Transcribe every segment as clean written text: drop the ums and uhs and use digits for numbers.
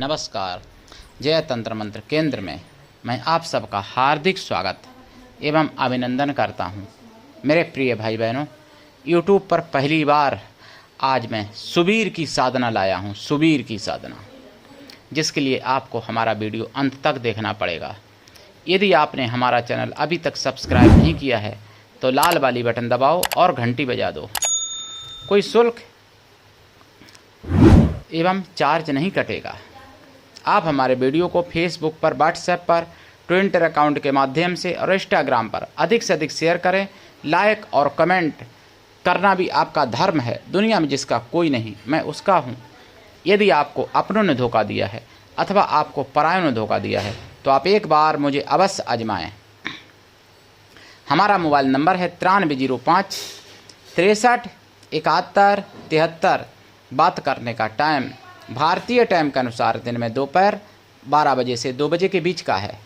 नमस्कार। जय तंत्र मंत्र केंद्र में मैं आप सबका हार्दिक स्वागत एवं अभिनंदन करता हूं। मेरे प्रिय भाई बहनों, YouTube पर पहली बार आज मैं सुबीर की साधना लाया हूं। सुबीर की साधना, जिसके लिए आपको हमारा वीडियो अंत तक देखना पड़ेगा। यदि आपने हमारा चैनल अभी तक सब्सक्राइब नहीं किया है तो लाल वाली बटन दबाओ और घंटी बजा दो। कोई शुल्क एवं चार्ज नहीं कटेगा। आप हमारे वीडियो को फेसबुक पर, व्हाट्सएप पर, ट्विटर अकाउंट के माध्यम से और इंस्टाग्राम पर अधिक से अधिक शेयर करें। लाइक और कमेंट करना भी आपका धर्म है। दुनिया में जिसका कोई नहीं, मैं उसका हूँ। यदि आपको अपनों ने धोखा दिया है अथवा आपको परायों ने धोखा दिया है तो आप एक बार मुझे अवश्य आजमाएं। हमारा मोबाइल नंबर है 9305 63 71 73। बात करने का टाइम भारतीय टाइम के अनुसार दिन में दोपहर 12 बजे से 2 बजे के बीच का है।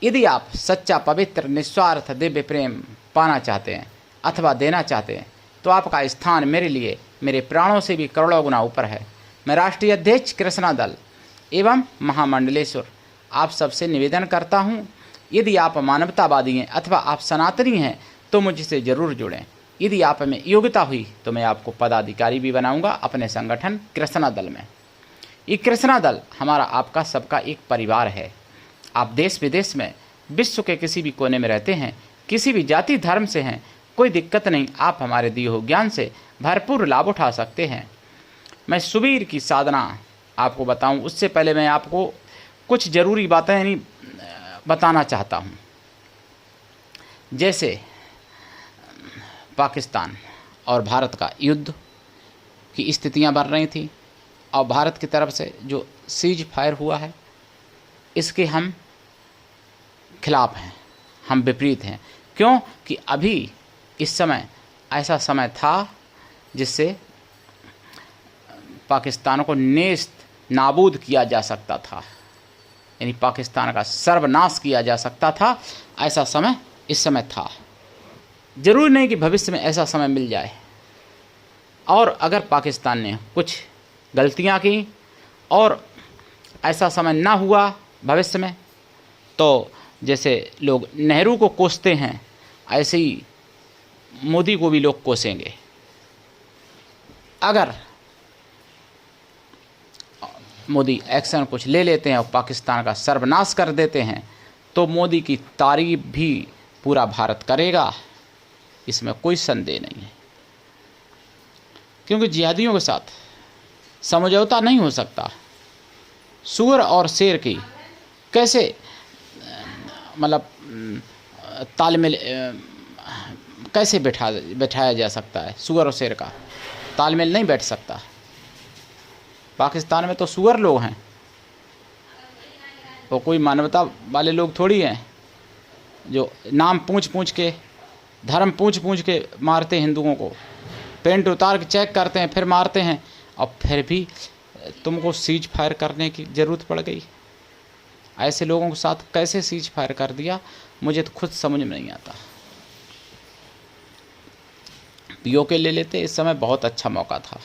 यदि आप सच्चा, पवित्र, निस्वार्थ दिव्य प्रेम पाना चाहते हैं अथवा देना चाहते हैं तो आपका स्थान मेरे लिए मेरे प्राणों से भी करोड़ों गुना ऊपर है। मैं राष्ट्रीय अध्यक्ष कृष्णा दल एवं महामंडलेश्वर आप सबसे निवेदन करता हूं, यदि आप मानवतावादी हैं अथवा आप सनातनी हैं तो मुझसे ज़रूर जुड़ें। यदि आप में योग्यता हुई तो मैं आपको पदाधिकारी भी बनाऊंगा अपने संगठन कृष्णा दल में। ये कृष्णा दल हमारा आपका सबका एक परिवार है। आप देश विदेश में, विश्व के किसी भी कोने में रहते हैं, किसी भी जाति धर्म से हैं, कोई दिक्कत नहीं। आप हमारे दिए हुए ज्ञान से भरपूर लाभ उठा सकते हैं। मैं सुबीर की साधना आपको बताऊं, उससे पहले मैं आपको कुछ ज़रूरी बातें बताना चाहता हूं। जैसे पाकिस्तान और भारत का युद्ध की स्थितियां बन रही थी और भारत की तरफ से जो सीज फायर हुआ है इसके हम खिलाफ हैं, हम विपरीत हैं। क्यों कि अभी इस समय ऐसा समय था जिससे पाकिस्तान को नेस्त नाबूद किया जा सकता था, यानी पाकिस्तान का सर्वनाश किया जा सकता था। ऐसा समय इस समय था। ज़रूरी नहीं कि भविष्य में ऐसा समय मिल जाए। और अगर पाकिस्तान ने कुछ गलतियां की और ऐसा समय ना हुआ भविष्य में, तो जैसे लोग नेहरू को कोसते हैं ऐसे ही मोदी को भी लोग कोसेंगे। अगर मोदी एक्शन कुछ ले लेते हैं और पाकिस्तान का सर्वनाश कर देते हैं तो मोदी की तारीफ भी पूरा भारत करेगा, इसमें कोई संदेह नहीं है। क्योंकि जिहादियों के साथ समझौता नहीं हो सकता। सूअर और शेर की कैसे मतलब तालमेल कैसे बैठाया जा सकता है? सूअर और शेर का तालमेल नहीं बैठ सकता। पाकिस्तान में तो सूअर लोग हैं, वो कोई मानवता वाले लोग थोड़ी हैं जो नाम पूछ के, धर्म पूछ के मारते हैं हिंदुओं को। पेंट उतार के चेक करते हैं फिर मारते हैं, और फिर भी तुमको सीज फायर करने की ज़रूरत पड़ गई। ऐसे लोगों के साथ कैसे सीज फायर कर दिया मुझे तो खुद समझ में नहीं आता। पीओके ले लेते, इस समय बहुत अच्छा मौका था।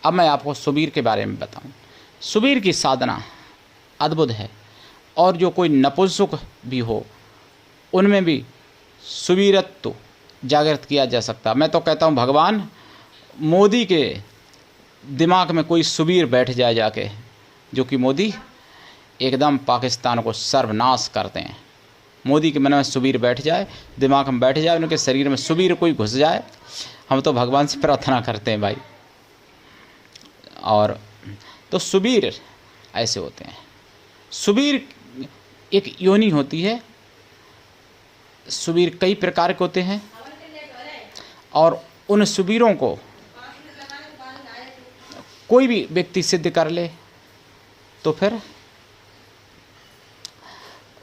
अब मैं आपको सुबीर के बारे में बताऊं। सुबीर की साधना अद्भुत है, और जो कोई नपुंसक भी हो उनमें भी सुबीरत्व जागृत किया जा सकता। मैं तो कहता हूँ भगवान मोदी के दिमाग में कोई सुबीर बैठ जाए जाके, जो कि मोदी एकदम पाकिस्तान को सर्वनाश करते हैं। मोदी के मन में सुबीर बैठ जाए, दिमाग में बैठ जाए, उनके शरीर में सुबीर कोई घुस जाए। हम तो भगवान से प्रार्थना करते हैं भाई। और तो सुबीर ऐसे होते हैं। सुबीर एक योनि होती है। सुबीर कई प्रकार के होते हैं, और उन सुबीरों को कोई भी व्यक्ति सिद्ध कर ले तो फिर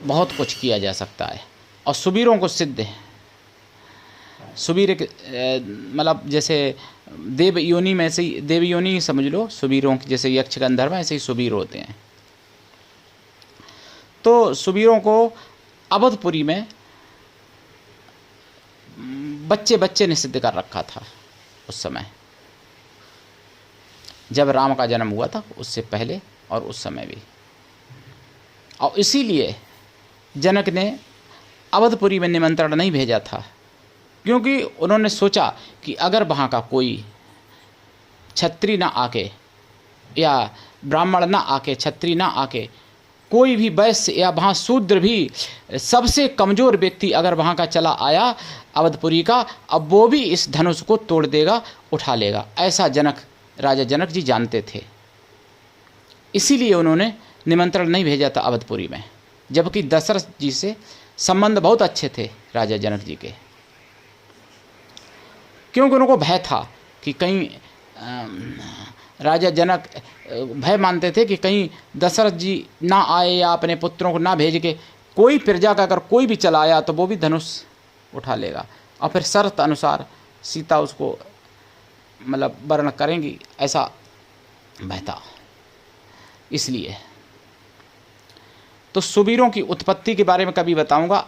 बहुत कुछ किया जा सकता है। और सुबीरों को सिद्ध है। सुबीर एक मतलब जैसे देव योनि में, ऐसे ही देव योनि ही समझ लो। सुबीरों की जैसे यक्ष गंधर्व ऐसे ही सुबीर होते हैं। तो सुबीरों को अवधपुरी में बच्चे ने सिद्ध कर रखा था उस समय। जब राम का जन्म हुआ था उससे पहले और उस समय भी। और इसीलिए जनक ने अवधपुरी में निमंत्रण नहीं भेजा था, क्योंकि उन्होंने सोचा कि अगर वहाँ का कोई क्षत्रिय ना आके या ब्राह्मण ना आके, क्षत्रिय ना आके, कोई भी वैश्य या वहाँ शूद्र भी, सबसे कमज़ोर व्यक्ति अगर वहाँ का चला आया अवधपुरी का, अब वो भी इस धनुष को तोड़ देगा, उठा लेगा। ऐसा राजा जनक जी जानते थे, इसीलिए उन्होंने निमंत्रण नहीं भेजा था अवधपुरी में, जबकि दशरथ जी से संबंध बहुत अच्छे थे राजा जनक जी के, क्योंकि उनको भय था कि कहीं राजा जनक भय मानते थे कि कहीं दशरथ जी ना आए या अपने पुत्रों को ना भेज के कोई प्रजा का अगर कोई भी चला आया तो वो भी धनुष उठा लेगा और फिर शर्त अनुसार सीता उसको मतलब वर्ण करेंगी, ऐसा भय था। इसलिए तो सुबीरों की उत्पत्ति के बारे में कभी बताऊंगा।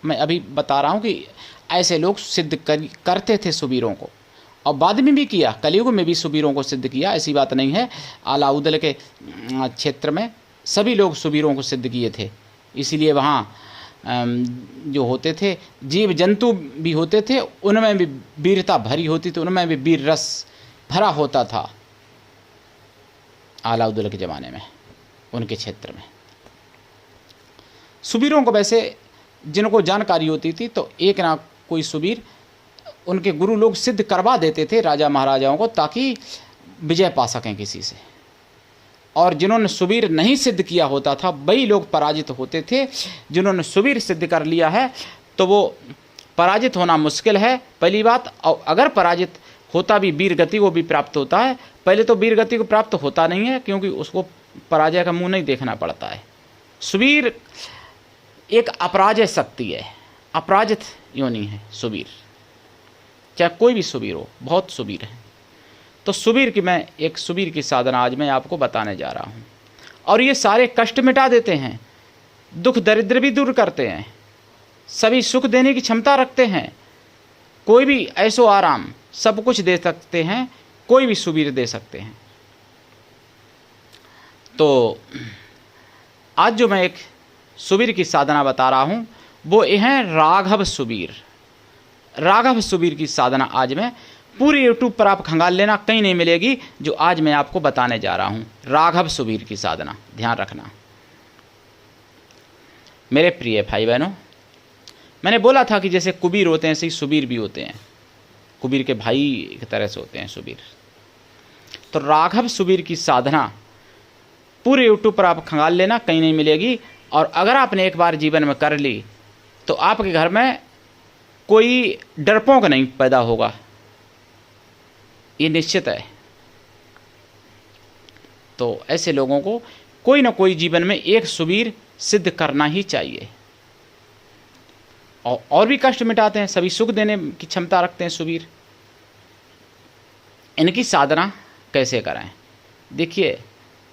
मैं अभी बता रहा हूं कि ऐसे लोग सिद्ध करते थे सुबीरों को, और बाद में भी किया, कलयुग में भी सुबीरों को सिद्ध किया, ऐसी बात नहीं है। आलाउदल के क्षेत्र में सभी लोग सुबीरों को सिद्ध किए थे। इसीलिए वहाँ जो होते थे जीव जंतु भी होते थे, उनमें भी वीरता भरी होती थी, उनमें भी वीर रस भरा होता था आलाउदल के ज़माने में, उनके क्षेत्र में। सुबीरों को वैसे जिनको जानकारी होती थी तो एक ना कोई सुबीर उनके गुरु लोग सिद्ध करवा देते थे राजा महाराजाओं को, ताकि विजय पा सकें किसी से। और जिन्होंने सुबीर नहीं सिद्ध किया होता था वही लोग पराजित होते थे। जिन्होंने सुबीर सिद्ध कर लिया है तो वो पराजित होना मुश्किल है, पहली बात। और अगर पराजित होता भी वीर गति को भी प्राप्त होता है, पहले तो वीर गति को प्राप्त होता नहीं है, क्योंकि उसको पराजय का मुंह नहीं देखना पड़ता है। सुबीर एक अपराजय शक्ति है, अपराजित योनि है सुबीर, चाहे कोई भी सुबीर हो, बहुत सुबीर है। तो सुबीर की मैं एक सुबीर की साधना आज मैं आपको बताने जा रहा हूँ। और ये सारे कष्ट मिटा देते हैं, दुख दरिद्र भी दूर करते हैं, सभी सुख देने की क्षमता रखते हैं, कोई भी ऐसो आराम सब कुछ दे सकते हैं, कोई भी सुबीर दे सकते हैं। तो आज जो मैं एक सुबीर की साधना बता रहा हूँ वो ये है राघव सुबीर। राघव सुबीर की साधना आज मैं पूरी यूट्यूब पर आप खंगाल लेना, कहीं नहीं मिलेगी जो आज मैं आपको बताने जा रहा हूँ। राघव सुबीर की साधना ध्यान रखना। मेरे प्रिय भाई बहनों, मैंने बोला था कि जैसे कुबीर होते हैं ऐसे ही सुबीर भी होते हैं, कुबीर के भाई एक तरह से होते हैं सुबीर। तो राघव सुबीर की साधना पूरे यूट्यूब पर आप खंगाल लेना, कहीं नहीं मिलेगी। और अगर आपने एक बार जीवन में कर ली तो आपके घर में कोई डरपोक नहीं पैदा होगा, ये निश्चित है। तो ऐसे लोगों को कोई ना कोई जीवन में एक सुबीर सिद्ध करना ही चाहिए। और भी कष्ट मिटाते हैं, सभी सुख देने की क्षमता रखते हैं सुबीर। इनकी साधना कैसे करें? देखिए,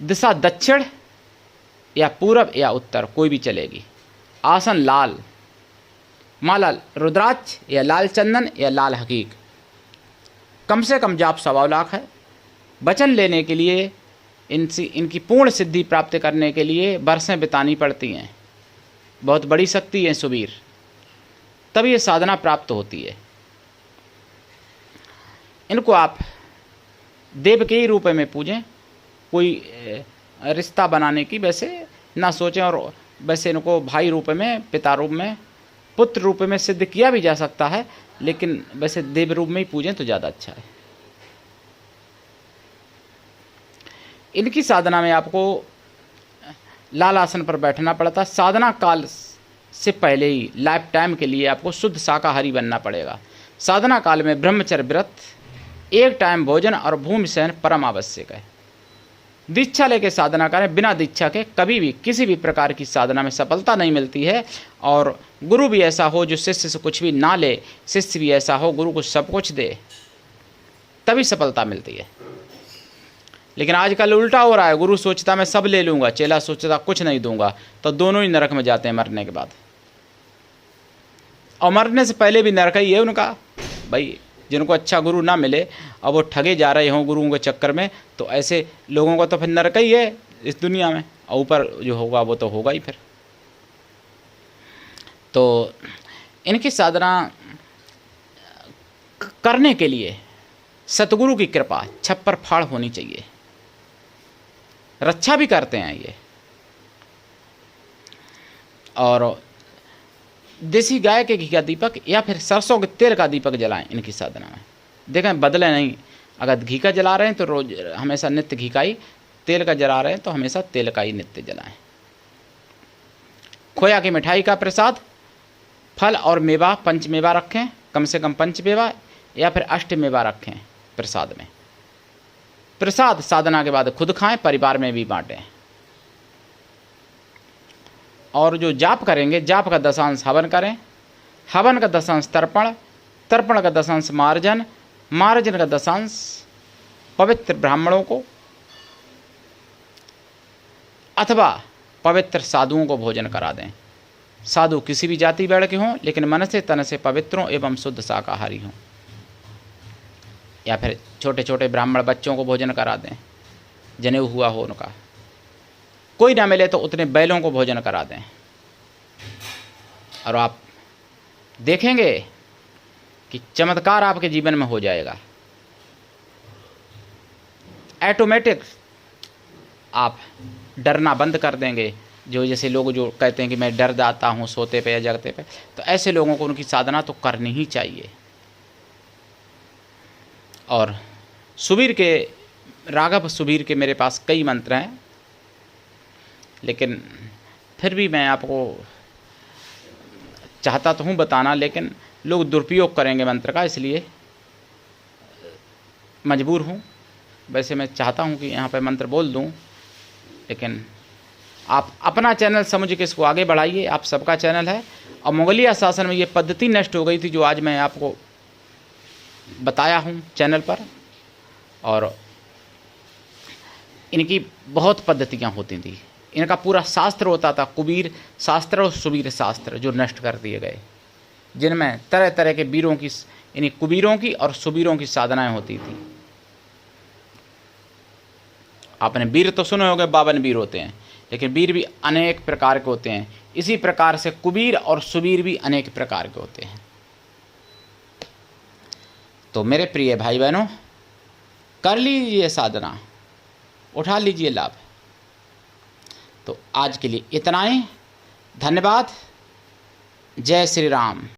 दिशा दक्षिण या पूरब या उत्तर कोई भी चलेगी। आसन लाल, माला रुद्राक्ष या लाल चंदन या लाल हकीक। कम से कम जाप 1.25 लाख है। वचन लेने के लिए, इनकी पूर्ण सिद्धि प्राप्त करने के लिए बरसें बितानी पड़ती हैं। बहुत बड़ी शक्ति है सुबीर, तब ये साधना प्राप्त होती है। इनको आप देव के ही रूप में पूजें, कोई रिश्ता बनाने की वैसे ना सोचें। और वैसे इनको भाई रूप में, पिता रूप में, पुत्र रूप में सिद्ध किया भी जा सकता है, लेकिन वैसे देव रूप में ही पूजें तो ज़्यादा अच्छा है। इनकी साधना में आपको लाल आसन पर बैठना पड़ता है। साधना काल से पहले ही लाइफ टाइम के लिए आपको शुद्ध शाकाहारी बनना पड़ेगा। साधना काल में ब्रह्मचर्य व्रत, एक टाइम भोजन और भूमि शयन परम आवश्यक है। दीक्षा लेके साधना करें, बिना दीक्षा के कभी भी किसी भी प्रकार की साधना में सफलता नहीं मिलती है। और गुरु भी ऐसा हो जो शिष्य से कुछ भी ना ले, शिष्य भी ऐसा हो गुरु को सब कुछ दे, तभी सफलता मिलती है। लेकिन आजकल उल्टा हो रहा है, गुरु सोचता मैं सब ले लूँगा, चेला सोचता कुछ नहीं दूंगा, तो दोनों ही नरक में जाते हैं मरने के बाद। और मरने से पहले भी नरक ही है उनका। भाई जिनको अच्छा गुरु ना मिले और वो ठगे जा रहे हों गुरुओं के चक्कर में, तो ऐसे लोगों को तो फिर नरक ही है इस दुनिया में, और ऊपर जो होगा वो तो होगा ही फिर। तो इनकी साधना करने के लिए सतगुरु की कृपा छप्पर फाड़ होनी चाहिए। रक्षा भी करते हैं ये, और देसी गाय के घी का दीपक या फिर सरसों के तेल का दीपक जलाएं इनकी साधना में। देखें बदले नहीं, अगर घी का जला रहे हैं तो रोज हमेशा नित्य घी का ही, तेल का जला रहे हैं तो हमेशा तेल का ही नित्य जलाएं। खोया की मिठाई का प्रसाद, फल और मेवा, पंचमेवा रखें, कम से कम पंचमेवा या फिर अष्टमेवा रखें प्रसाद में। प्रसाद साधना के बाद खुद खाएं, परिवार में भी बांटें। और जो जाप करेंगे, जाप का दशांश हवन करें, हवन का दशांश तर्पण, तर्पण का दशांश मार्जन, मार्जन का दशांश पवित्र ब्राह्मणों को अथवा पवित्र साधुओं को भोजन करा दें। साधु किसी भी जाति वर्ग के हों, लेकिन मन से तन से पवित्रों एवं शुद्ध शाकाहारी हों। या फिर छोटे छोटे ब्राह्मण बच्चों को भोजन करा दें, जनेऊ हुआ हो उनका। कोई ना मिले तो उतने बैलों को भोजन करा दें, और आप देखेंगे कि चमत्कार आपके जीवन में हो जाएगा। ऑटोमेटिक आप डरना बंद कर देंगे। जो जैसे लोग जो कहते हैं कि मैं डर जाता हूँ सोते पे या जगते पे, तो ऐसे लोगों को उनकी साधना तो करनी ही चाहिए। और सुबीर के, राघव सुबीर के मेरे पास कई मंत्र हैं, लेकिन फिर भी मैं आपको चाहता तो हूँ बताना, लेकिन लोग दुरुपयोग करेंगे मंत्र का, इसलिए मजबूर हूँ। वैसे मैं चाहता हूँ कि यहाँ पे मंत्र बोल दूँ, लेकिन आप अपना चैनल समझ के इसको आगे बढ़ाइए। आप सबका चैनल है, और मुगलिया शासन में ये पद्धति नष्ट हो गई थी जो आज मैं आपको बताया हूँ चैनल पर। और इनकी बहुत पद्धतियाँ होती थी, इनका पूरा शास्त्र होता था, कुबीर शास्त्र और सुबीर शास्त्र, जो नष्ट कर दिए गए, जिनमें तरह तरह के वीरों की, इन्हीं कुबीरों की और सुबीरों की साधनाएं होती थी। आपने वीर तो सुने होंगे, 52 वीर होते हैं, लेकिन वीर भी अनेक प्रकार के होते हैं। इसी प्रकार से कुबीर और सुबीर भी अनेक प्रकार के होते हैं। तो मेरे प्रिय भाई बहनों, कर लीजिए साधना, उठा लीजिए लाभ। तो आज के लिए इतना ही। धन्यवाद। जय श्री राम।